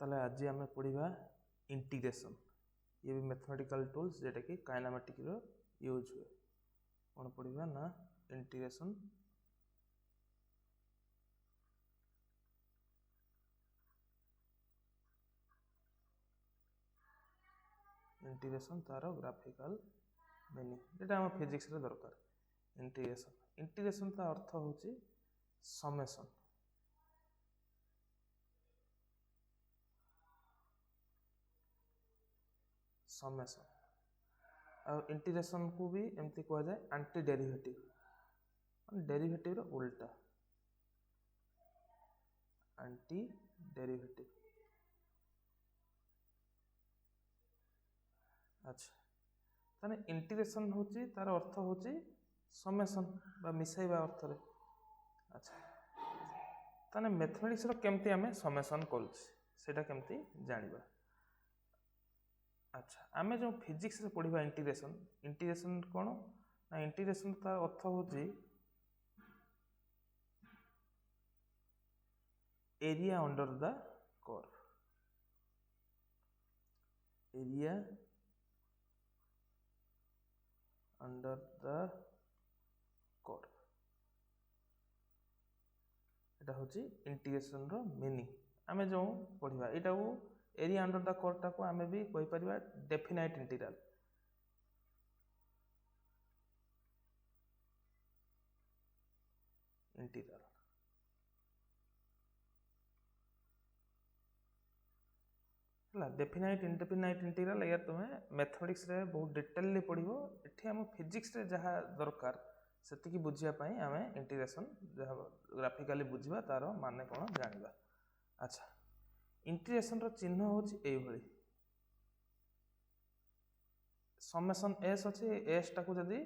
ताले आज आम पढ़ा इंटीग्रेशन। ये भी मैथमेटिकल टूल्स जेटा कि काइनेमेटिक रो यूज हुए। कौन पढ़ा ना इंटीग्रेशन। इंटीग्रेशन तार ग्राफिकल मीनिंग जेटा आम फिजिक्स रे दरकार। इंटीग्रेशन ता अर्थ होची समेशन। समेशन आ इंटीग्रेशन को भी एमती कह जाए एंटी डेरिवेटिव। डेरिवेटिव रो उल्टा एंटी डेरिवेटिव। अच्छा ताने इंटीग्रेशन होची तार अर्थ होची समेशन बा मिसाइबा अर्थ रे। अच्छा ताने मैथमेटिक्स रो केमती आमे समेशन करूछी सेटा केमती जानिबा। अच्छा आमे जो फिजिक्स रे पढ़िबा इंटीग्रेशन। इंटीग्रेशन कोन ना इंटीग्रेशन तार अर्थ होची area under the curve. Area under the curve एटा होची इंटीग्रेशन रो मीनिंग। आमे जो पढ़िबा एटा को एरिया अंडर द कर्व टाको आमे भी कहि परिबा definite integral. Definite indefinite integral या तुम्हें मैथमेटिक्स रे बहुत डिटेलली पढ़िबो। एठी हम फिजिक्स रे जहा दरकार सेतिकी बुझिया पई आमे इंटीग्रेशन जहा ग्राफिकली बुझिबा तारो माने कोन जानिबा। अच्छा इंटीग्रेशन रो चिन्ह होची एई भली समेशन एस अछि। एस टाको जदी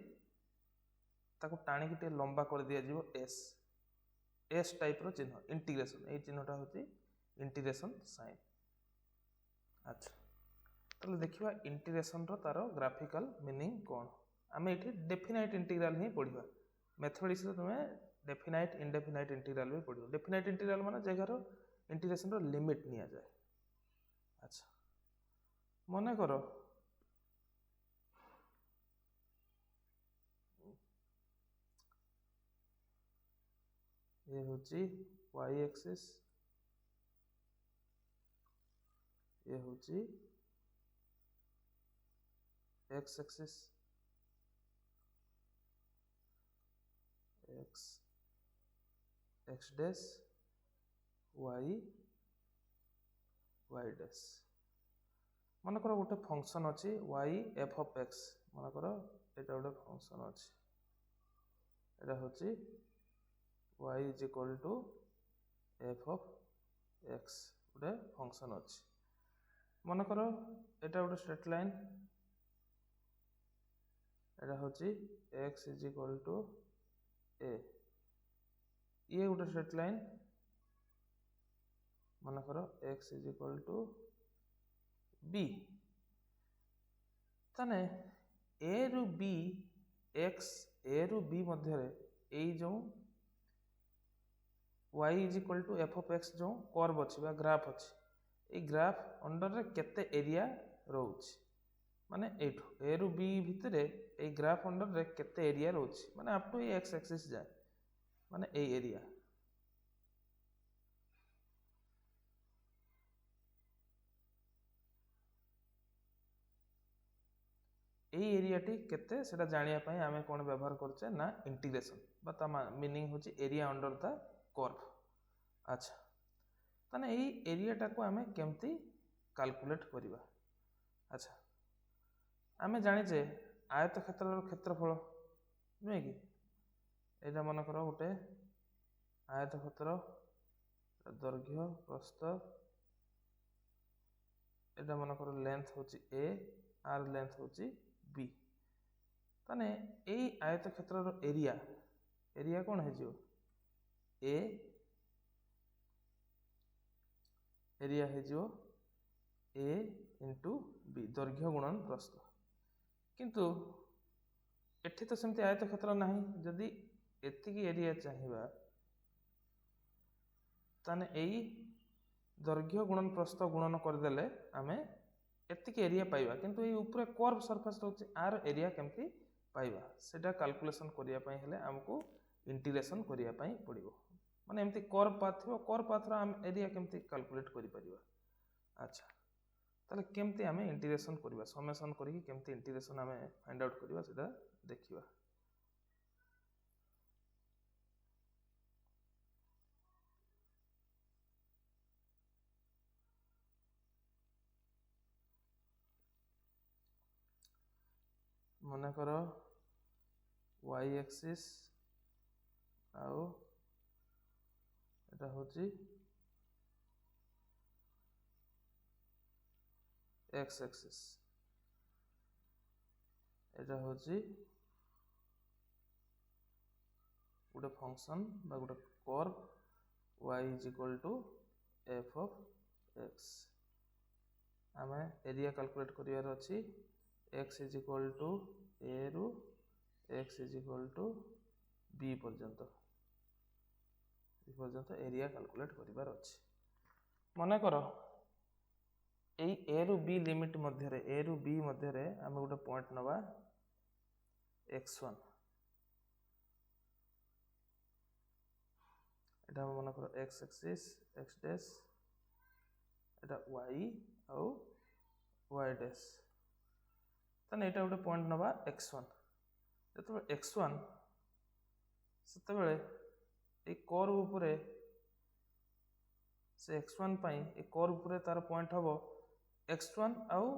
ताको टाणी के लंबा कर दिया जीवो एस टाइप रो चिन्ह इंटीग्रेशन। एई चिन्हटा होची इंटीग्रेशन साइन। अच्छा तो देखिबा इंटीग्रेशन रो तारो ग्राफिकल मीनिंग कोन। आमे एठी डेफिनाइट इंटीग्रल ही पढ़िबा। मैथमेटिक्स रे तुमे डेफिनाइट इंडेफिनाइट इंटीग्रल भी पढ़िबो। डेफिनाइट इंटीग्रल माने जेगारो इंटीग्रेशन रो लिमिट निया जाए। अच्छा मने करो ये होची y एक्सिस, ये होची x axis, x dash y dash. मन करो गोटे फंक्शन अच्छी y f of x। मन करो एटा गोटे फंक्शन अच्छी एटा होची y is equal to f of x गोटे फंक्शन अच्छी। मन करो एटा गोटे स्ट्रेट लाइन एटा होची x is equal to a। ये गोटे स्ट्रेट लाइन मन करो x is equal to b। तने a रु b x a रु b मध्य रे एई जो y is equal to f of x जो कर्व अछि बा ग्राफ अछि। ए ग्राफ अंडर रे केते एरिया रहउछि माने एठो a रु b भितरे ए ग्राफ अंडर रे केते एरिया रहउछि माने अप टू x एक्सिस जाय माने ए एरिया। এই এরিয়াটি কেতে সেটা জানিয়া পাই আমি কোন ব্যবহার করছে না ইন্টিগ্রেশন বা তা মিনিং হচ্ছে এরিয়া अंडर द कर्व। अच्छा ताने এই এরিয়াটাକୁ ଆମେ কেমতি ক্যালকুলেট করিবা। अच्छा ଆମେ ଜାଣିଛେ ଆୟତକ୍ଷେତ୍ରର କ୍ଷେତ୍ରଫଳ ନୁହେଁ କି ଏଇଟା মনে কর ଗୋଟେ ଆୟତକ୍ଷେତ୍ର ଦୈର୍ଘ୍ୟ ପ୍ରସ୍ଥ এটা মনে কর লেন্থ হচ্ছে a আর লেন্থ হচ্ছে b। তানে এই আয়তক্ষেত্রর এরিয়া এরিয়া কোন হয়ে যাও a एरिया है जो a इंटू b दৈর্ঘ্য गुणन प्रस्थ। किंतु एठी तो सेमती आयतक्षेत्र नाही। जदि एतिकी एरिया चाहिबा ताने एई दैर्घ्य गुणन प्रस्थ गुणन करदेले आमे एतिक एरिया पाइबा किंतु ये ऊपर कर्व सरफेस रोचे आर एरिया केमती पाइबा सेटा कैलकुलेशन करिया पई हेले हमको इंटीग्रेशन करिया पई पड़िबो माने एमती कर्व पाथ रा हम एरिया केमती कैलकुलेट करि परिबा। अच्छा ताले केमती आमे इंटीग्रेशन करिबा समेशन करिकि केमती इंटीग्रेशन आमे फाइंड आउट करिबा सेटा देखिबा। मने करो y एक्सिस आउ एटा होची x एक्सिस एटा होची गोटे फंक्शन बा गोटे curve y is equal to f of x आमे एरिया कैलकुलेट करिवार अछि x is equal to a रु x is equal to b पर्यंत एरिया कैलकुलेट करिवार अछि। मने करो ए a रु b लिमिट मध्य रे a रु b मध्य रे आमे गोटे पॉइंट नबा x1 एटा मने करो x एक्सिस x डैश एटा y आउ y डैश तने एटा गोटे पॉइंट नबा x1 जतो x1 सेते बेले ए कर्व ऊपरे से x1 पई ए कर्व ऊपरे तार पॉइंट हबो x1 आउ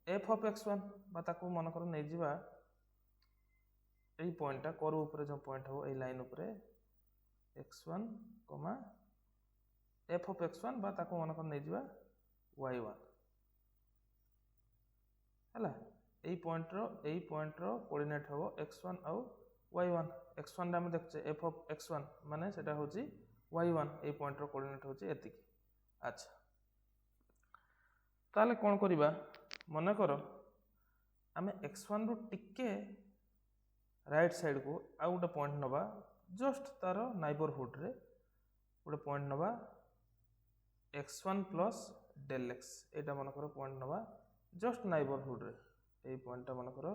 f ऑफ x1 बा ताको मन कर नै जिबा एई पॉइंटटा कर्व ऊपरे जो पॉइंट हबो एई लाइन ऊपरे x1, f ऑफ x1 बा ताको मन कर नै जिबा y1 हला एई पॉइंट रो कोऑर्डिनेट हबो x1 आउ y1 x1 रा हम देखछे f ऑफ x1 माने सेटा होची y1 एई पॉइंट रो कोऑर्डिनेट होची एतिकी। अच्छा ताले कोन करिबा मने करो आमे x1 रु टिके राइट साइड को आ गोटे पॉइंट नबा जस्ट तार नाइबरहुड रे गोटे पॉइंट नबा x1 प्लस डेल x एटा मन करो पॉइंट नबा जस्ट नाइबरहुड रे एई पॉइंटटा मन करो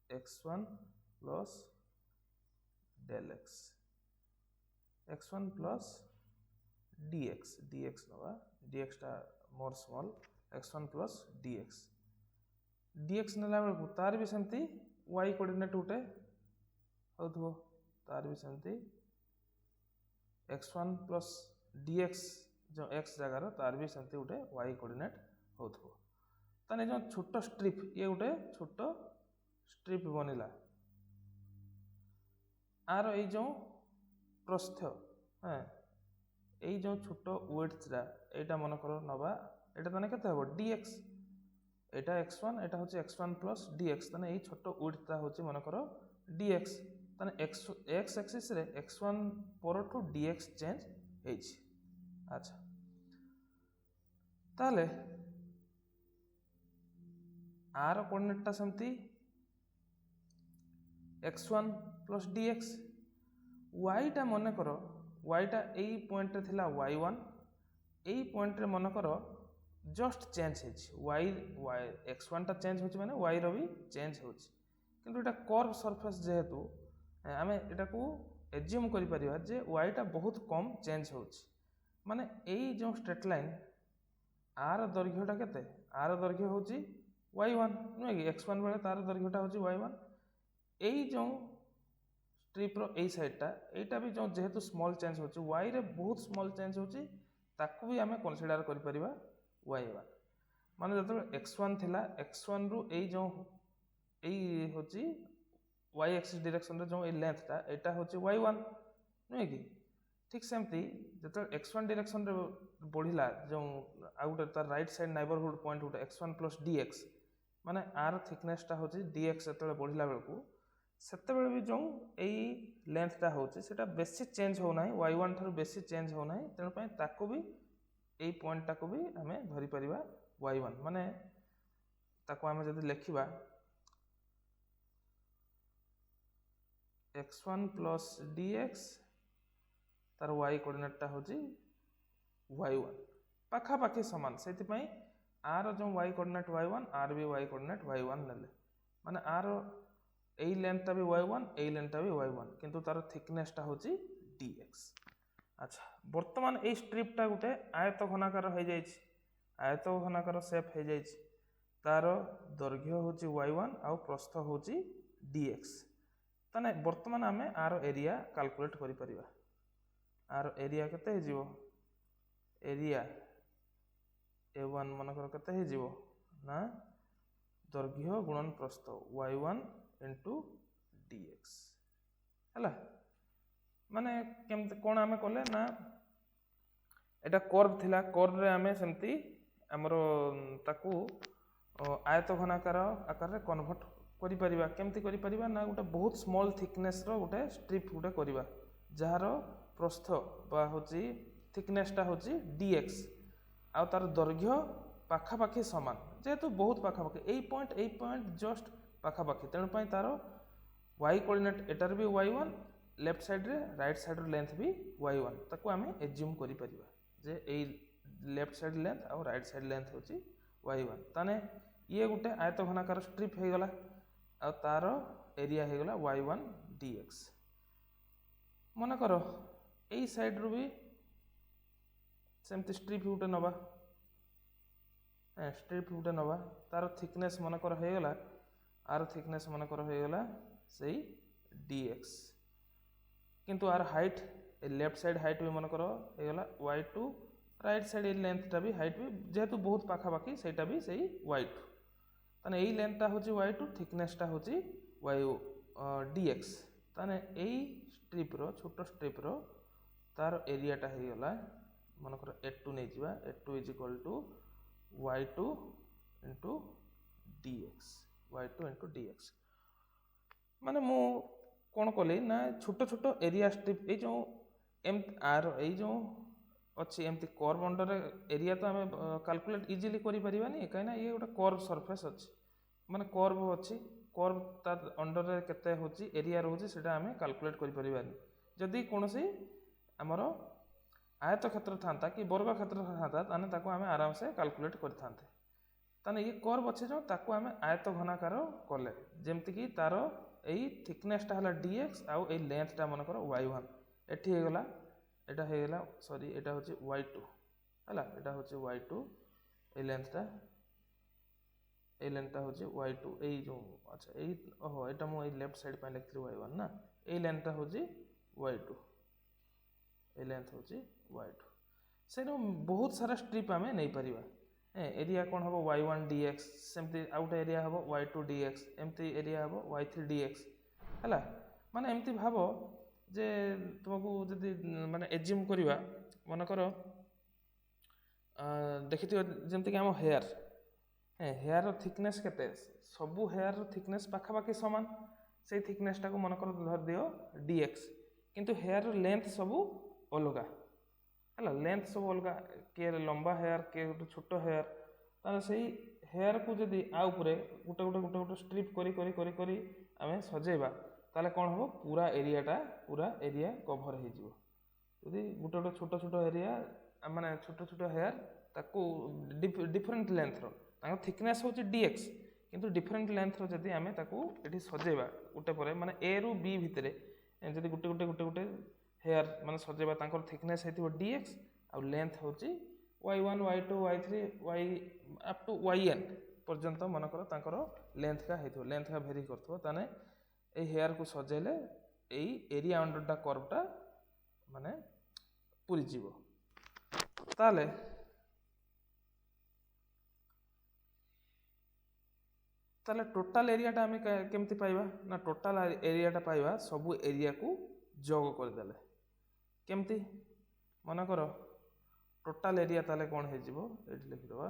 x1 plus del x1 plus dx नबा dx टा मोर स्मॉल x1 प्लस dx नेला बेलकु तार भी सेमती y कोऑर्डिनेट उठे होथबो तार भी सेमती x1 प्लस dx जो x जगह रो तार भी सेमती उठे y कोऑर्डिनेट होथबो तने जो छोटो स्ट्रिप ये उठे छोटो स्ट्रिप बनिला आर ए जो प्रस्थ हां ए जो छोटो विड्थ रा एटा मन करो नबा एटा तने केते हबो dx एटा x1 एटा होची x1 प्लस dx तने ए छोटो विड्थ ता होची मन करो dx तने x एक्सिस रे x1 पर टू dx चेंज हेछि। अच्छा ताले आर कोऑर्डिनेट ता सेमती x1 प्लस dx y टा मन करो y टा एई पॉइंट रे थिला y1 एई पॉइंट रे मन करो जस्ट चेंज हेछि y x1 टा चेंज होछि माने y रो भी चेंज होछि किंतु एटा कर्व सरफेस जेहेतु आमे एटा को एज्यूम करि परिबा जे y टा बहुत कम चेंज होछि माने एई जो स्ट्रेट लाइन आर दैर्घ्यटा केते आर दैर्घ्य होछि y1 नुहे कि x1 बेले तार दैर्घ्यटा होछि y1 एई जो स्ट्रिप रो एई साइड टा एटा भी जो जेहेतु स्मॉल चेंज होछि y रे बहुत स्मॉल चेंज होछि ताकू भी हमें कंसीडर करि परिबा y1 माने जतो x1 थिला x1 रु एई जो एई होछि y एक्सिस डायरेक्शन रे जो ए लेंथ टा एटा होछि y1 नुहे कि ठीक सेमती जतो x1 डायरेक्शन रे बढ़िला जो आउट तार राइट साइड नेबरहुड पॉइंट उठे x1 प्लस dx माने आर थिकनेस टा होछि dx सेतले बढ़िला बेलकू सेते बेले भी जो एई लेंथ टा होछि सेटा बेसी चेंज हो नाही y1 थारु बेसी चेंज हो नाही तेन पय ताको भी एई पॉइंट टाको भी हमें धरि परिबा y1 माने ताको हमें जदि लेखिबा x1 प्लस dx तार y कोऑर्डिनेट टा होछि y1 पाखापाखी सामान से आर जो y कोऑर्डिनेट y1 आर भी y कोऑर्डिनेट y1 नेले माने आर एई लेंथटा भी y1 एई लेंथटा भी y1 किंतु तार थिकनेसटा होची dx। अच्छा वर्तमान एई स्ट्रिपटा गुटे आयत घनाकार हो जाइछि आयत घनाकार शेप हो जाइछि तार दैर्घ्य होची y1 आउ प्रस्थ होची dx ताने वर्तमान आमे आर एरिया कैलकुलेट करि परिबा आर एरिया केते हे जिवो एरिया a1 मनकर केते हे जिवो ना दैर्घ्य गुणन प्रस्थ y1 into dx हला माने केमते कोन आमे कोले ना एटा कर्व थिला कर्व रे आमे सेमती हमरो ताकू आयत घनाकार आकार रे कन्वर्ट करि परिबा केमती करि परिबा ना गोटे बहुत स्मॉल थिकनेस रो गोटे स्ट्रिप गोटे करिबा जहार प्रस्थ बा होची थिकनेसटा होची dx आ तार दैर्घ्य पाखापाखी समान जेहेतु बहुत पाखापाखी एई पॉइंट जस्ट पाखापाखी तेणु पाई तार y कोऑर्डिनेट एटार भी y1 लेफ्ट साइड रे राइट साइड रो लेंथ भी y1 ताकू आमे एज्यूम करि परिबा जे एई लेफ्ट साइड लेंथ और राइट साइड लेंथ होची y1 ताने ये गोटे आयत घनाकार स्ट्रिप हे गला आ तार एरिया हे गला y1 dx मन करो एई साइड रो भी सेमती स्ट्रिप गोटे नबा स्ट्रिप गोटे नबा तार थिकनेस मन करो हे गला आर थिकनेस मन करो हे गला सेई dx किंतु आर हाइट लेफ्ट साइड हाइट भी मन करो हे गला y2 राइट साइड लेंथटा भी हाइट भी जेहेतु बहुत पाखापाखी सेटा भी सही y2 ताने एई लेंथटा होची y2 थिकनेसटा होची y dx ताने एई स्ट्रिप रो छोटो स्ट्रिप रो तार एरियाटा हे गला मन करो a2 नै जिबा a2 is equal to y2 into dx y2 into dx माने मु कोन कोली ना छोटो छोटो एरिया स्ट्रिप ए जो एम आर ए जो अच्छी एमती कर्व अंडर एरिया तो आम कैलकुलेट इजिली करि परिबानी कहीं ये गोटे कर्व सरफेस अच्छी माने कर्व अच्छी कर्व तार अंडर केते होची एरिया रोची सेटा आम कैलकुलेट करि परिबानी जदि कोनोसी हमर आयत क्षेत्र थांता कि वर्ग क्षेत्र थांता ताने ताको आम आराम से कैलकुलेट करथांते ताने ये कर्व अच्छे जो ताको आम आयत घनाकार कले जेमति कि तार एई थिकनेसटा हला dx आउ एई लेंथटा मन करो y1 एठी हे गला एटा हे गला सॉरी एटा होची y2 हला एटा होची y2 एई लेंथटा होची y2 एई जो अच्छा एई ओहो एटा मो एई लेफ्ट साइड पे लिखथि y1 ना एई लेंथटा होची y2 एई लेंथ होची y2 सेनो बहुत सारा स्ट्रिप आमे नै परिबा एरिया कोन हबो y1 dx सेमती आउट एरिया हबो y2 dx एमती एरिया हबो y3 dx हला माने एमती भाबो जे तुमको जदि माने एज्यूम करिवा मन करो देखिथियो जेमती कि हम हेयर रो थिकनेस केते सबु हेयर रो थिकनेस पाखापाखी समान से थिकनेसटा को मन करो धर दियो dx किंतु हेयर रो लेंथ सबु अलगा हला लेंथ सब अलगा के लंबा हेयर के छोटो हेयर ताने सही हेयर को जदि आ ऊपर गोटे गोटे गोटे गोटे स्ट्रिप करी करी करी करी आमे सजेबा ताले कोन हबो पूरा एरिया कवर हे जिवो जदि गोटे गोटे छोटो छोटो एरिया माने छोटो छोटो हेयर ताको डिफरेंट लेंथ रो ताको थिकनेस होची dx किंतु डिफरेंट लेंथ रो जदि आमे ताको एठी सजेबा गोटे परे माने a रु b भितरे जदि गोटे गोटे गोटे गोटे हेयर माने सजेबा तांकर थिकनेस हेतिबो dx आ लेंथ होची y1 y2 y3 y up to yn पर्यंत मन करो तांकर लेंथ का हेतिबो लेंथ का भेरी करथबो ताने ए हेयर को सजेले एई एरिया अंडरटा कर्वटा माने पूरी जीवो ताले ताले टोटल एरियाटा आमे केमती पाइबा ना टोटल एरियाटा पाइबा सबु एरिया को जोग कर देले केमती मन करो टोटल एरिया ताले कोन हे जिवो एठी लिखि दबा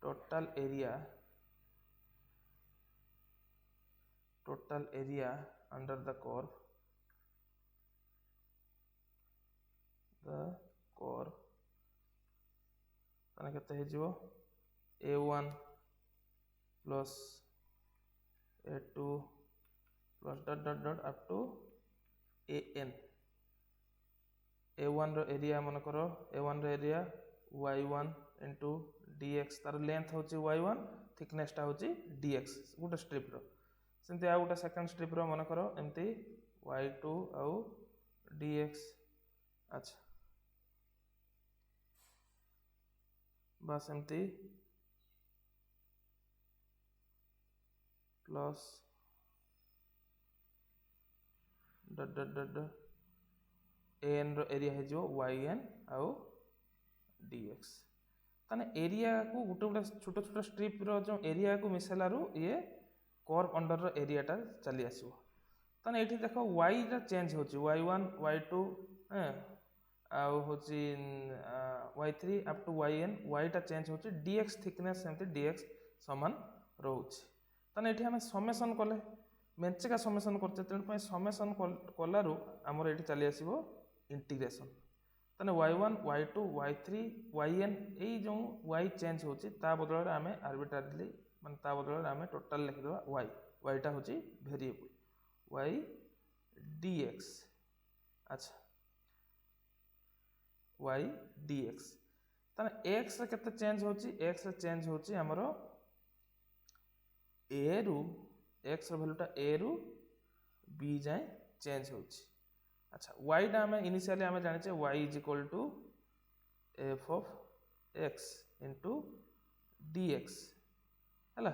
total area under the curve ताने केते हे जिवो a1 plus a2 plus dot dot dot up to an A1 रो एरिया मन कर A1 रो एरिया y1 इंटू dx तार लेंथ होची y1 थिकनेस टा होची dx गोटे स्ट्रिप रो सेमती आ गोटे सेकंड स्ट्रिप रो मन कर एमती y2 आउ dx अच्छा बस एमती plus dot dot dot dot an रो एरिया है जो yn आउ dx ताने एरिया को गोटे गोटे छोट छोट स्ट्रिप रो जो एरिया को मिसेलारू ये कर्व अंडर रो एरिया टा चली आसो ताने एठी देखो y रा चेंज होची y1 y2 आउ होची y3 up to yn y टा चेंज होची dx थिकनेस सेमते dx समान रहउची ताने एठी हमें समेशन कले मेंचे का समेशन करते तेन पय समेशन कलारू हमर एठी चली आसीबो इंटीग्रेशन ताने y1 y2 y3 yn ए जो y चेंज होची ता बदल रे हमें आर्बिट्रारिली माने ता बदल रे हमें टोटल लिख देबा y टा होची वेरिएबल y dx अच्छा y dx ताने x रे केते चेंज होची x रे चेंज होची हमरो a रु x रो वैल्यू टा a रु b जाय चेंज होची अच्छा y टा हमें इनिशियली हमें जानि छे y is equal to f of x into dx हला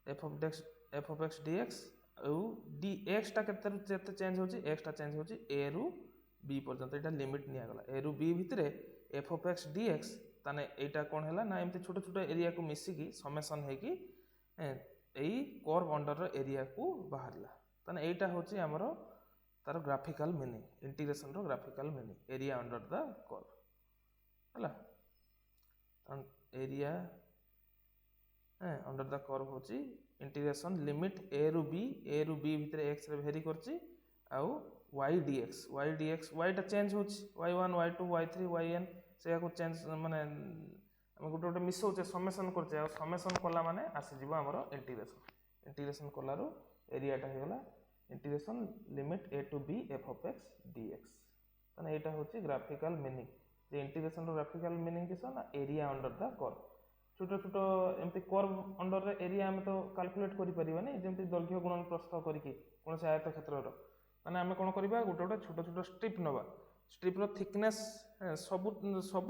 f ऑफ x dx और dx टा केते चेंज होची x टा चेंज होची a रु b पर्यंत एटा लिमिट निया गला a रु b भितरे f ऑफ x dx ताने एटा कोन हैला ना एमते छोटे छोटे एरिया को मिसी की समेशन है कि एई कर्व अंडर रो एरिया को बाहरला ताने एटा होची हमरो तार ग्राफिकल मीनिंग इंटीग्रेशन रो graphical meaning area under the curve हला एरिया अंडर द कर्व होची इंटीग्रेशन लिमिट a रु b भितरे x रे वेरी करची आउ y dx y टा चेंज होची y1 y2 y3 yn से को चेंज माने हम गोटे गोटे मिसौचे समेशन करचे आ समेशन कला माने आसी जीवो हमरो इंटीग्रेशन कलारो एरिया टा हेगला integration limit a to b f of x dx तने एटा होची ग्राफिकल मीनिंग जे इंटीग्रेशन रो ग्राफिकल मीनिंग किस ना एरिया अंडर द कर्व छोटो छोटो एमती कर्व अंडर रे एरिया हम तो कैलकुलेट करि परिबानी जेमती दैर्घ्य गुणन प्रस्थ करिकि कोन से आयत क्षेत्र रो माने हम कोन करबा गोटे गोटे छोटो छोटो स्ट्रिप नबा स्ट्रिप रो थिकनेस सब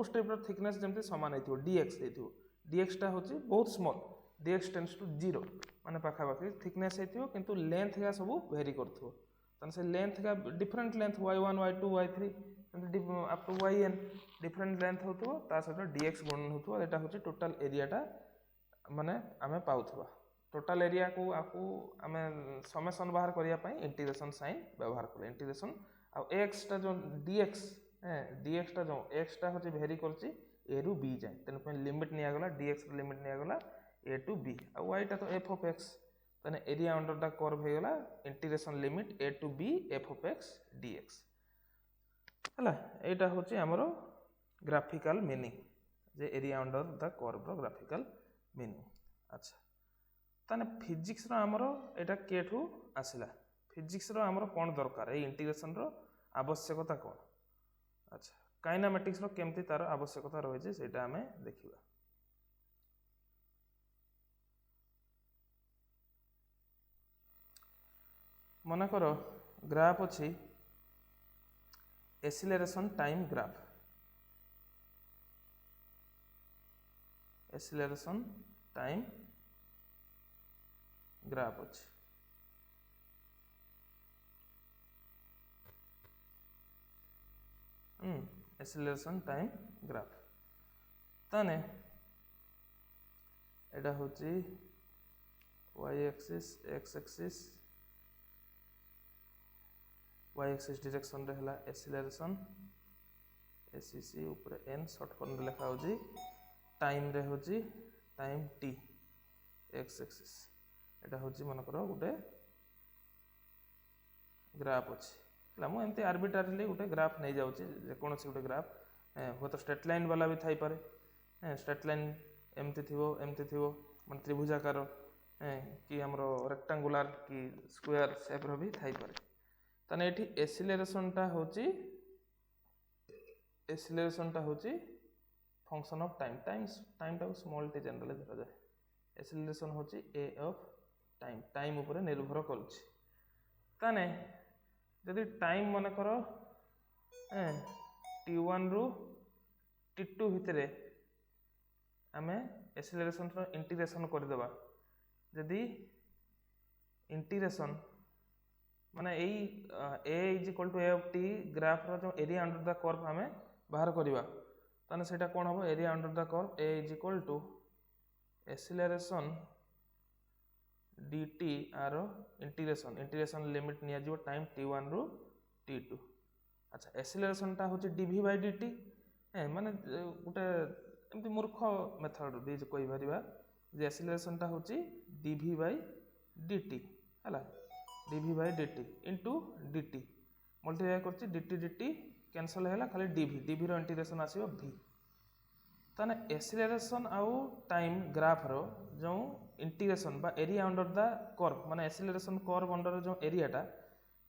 स्ट्रिप रो थिकनेस जेमती समान हेतियो dx हेतियो dx टा होची बहुत स्मॉल dx टेंड्स टू 0 माने पाखा पाखी थिकनेस हेतियो किंतु लेंथ का सब वेरी करथो तने से लेंथ का different length y1 y2 y3 up to yn different length होतो ता सहित dx गुणन होतो एटा होची टोटल एरिया टा माने हमें पाउथबा टोटल एरिया को आकू हमें समेशन बाहर करिया पई इंटीग्रेशन साइन व्यवहार करले इंटीग्रेशन आ x टा जो dx टा जो x टा होची वेरी करची a रु b जाय तने पे लिमिट निया गला dx रो लिमिट निया गला a टू b आ y टा तो f ऑफ x तने एरिया अंडर द कर्व हे गला integration limit a to b f of x dx हला एटा होची हमरो ग्राफिकल मीनिंग जे एरिया अंडर द कर्व रो ग्राफिकल मीनिंग अच्छा ताने फिजिक्स रो हमरो एटा केठू आसिला फिजिक्स रो हमरो कोन दरकार ए इंटीग्रेशन रो आवश्यकता कोन अच्छा काइनेमेटिक्स रो केमती तार आवश्यकता रहे जे सेटा हमें देखिबा मना करो ग्राफ अछि acceleration time graph acceleration time graph अछि एक्सीलरेशन टाइम ग्राफ ताने एटा होची y axis x axis y axis direction रे हला एक्सीलरेशन acc ऊपर n शॉर्ट फॉर्म रे लिखा होची टाइम रे होची टाइम t x एक्सिस एटा होची मन करो गुटे ग्राफ अछि ला मु एमते आर्बिट्रारिली गुटे ग्राफ नै जाउची जे कोनोसी गुटे ग्राफ हो तो स्ट्रेट लाइन वाला भी थाई पारे स्ट्रेट लाइन एमते थिवो मन त्रिभुजाकार कि हमरो रेक्टेंगुलर कि स्क्वायर शेप रो भी थाई पारे तने एठी एक्सीलरेशन टा होची एक्सेलरेशन टा होची फंक्शन ऑफ टाइम टाइम टा को स्मॉल टी जनरली धरा जाए एक्सेलरेशन होची ए ऑफ टाइम ऊपर निर्भर करुछि ताने जदि टाइम मन करो t1 रु t2 भितरे आमे एक्सेलरेशन रो इंटीग्रेशन कर देबा जदि इंटीग्रेशन माने a is equal to a of t graph रो जो एरिया अंडर द कर्व आमे बाहर करिबा ताने सेटा कोन हबो area under the curve a is equal to acceleration dt आरो इंटीग्रेशन लिमिट निया जो टाइम t1 रु t2 अच्छा एक्सेलरेशन टा होची dv बाय dt माने गुटे एमती मूर्ख मेथड दे कहि परिबा जे एक्सेलरेशन टा होची dv बाय dt हला dv by dt into dt multiply करछि dt कैंसिल हैला खाली dv रो इंटीग्रेशन आसीबो v ताने एक्सेलरेशन आउ टाइम ग्राफ रो जो इंटीग्रेशन बा एरिया अंडर द कर्व माने एक्सेलरेशन कर्व अंडर जो एरियाटा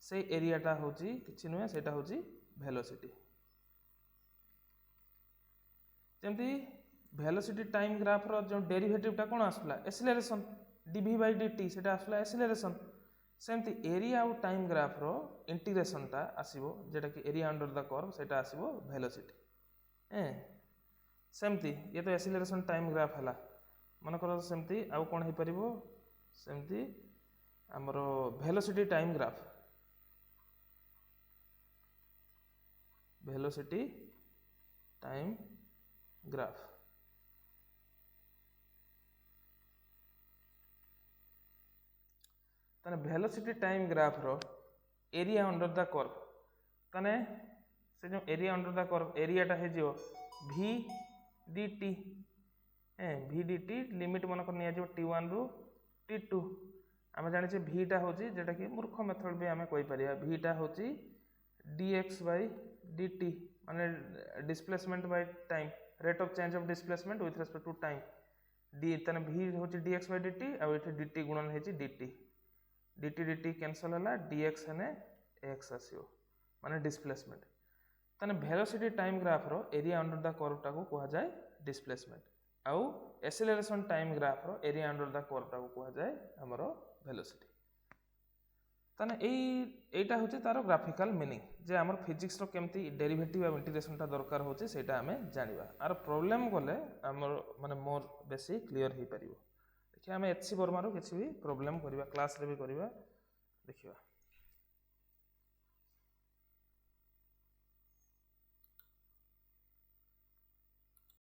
से एरियाटा होची किछि नुहे सेटा होची वेलोसिटी जेमती वेलोसिटी टाइम ग्राफ रो जो डेरिवेटिव टा कोन आसला एक्सेलरेशन dv बाय dt सेटा आसला एक्सेलरेशन सेमती एरिया आउ टाइम ग्राफ रो इंटीग्रेशन टा आसीबो जेटा कि एरिया अंडर द कर्व सेटा आसीबो वेलोसिटी सेमती ये तो एक्सेलरेशन टाइम ग्राफ हला मन करो सेमती आउ कोन हे परिबो सेमती हमरो velocity time graph velocity time graph तने वेलोसिटी टाइम ग्राफ रो एरिया अंडर द कर्व तने से जो area under the curve area टा हे जो v dt v dt limit मन कर निया जो t1 रु t2 आमे जानि छे v टा होची जेटा कि मूर्ख मेथड भी आमे कोइ परिया v टा होची dx बाय dt माने displacement by time rate of change of displacement with respect to time d तने v होची dx बाय dt आ एठी dt गुणन हेची dt कैंसिल होला dx हने x आसीओ माने डिस्प्लेसमेंट तने वेलोसिटी टाइम ग्राफ रो एरिया अंडर द कर्व टा को कहा जाए डिस्प्लेसमेंट आउ एक्सेलरेशन टाइम ग्राफ रो एरिया अंडर द कर्व टा को कहा जाए हमरो वेलोसिटी तने एटा होचे तारो ग्राफिकल मीनिंग जे हमर फिजिक्स रो केमती डेरिवेटिव आ इंटीग्रेशन टा दरकार होचे सेटा हमें जानिबा आर प्रॉब्लम गले हमर माने मोर बेसी क्लियर हे परिबो देखिया हमें एचसी वर्मा रो किछि भी प्रॉब्लम करबा क्लास रे भी करबा देखिबा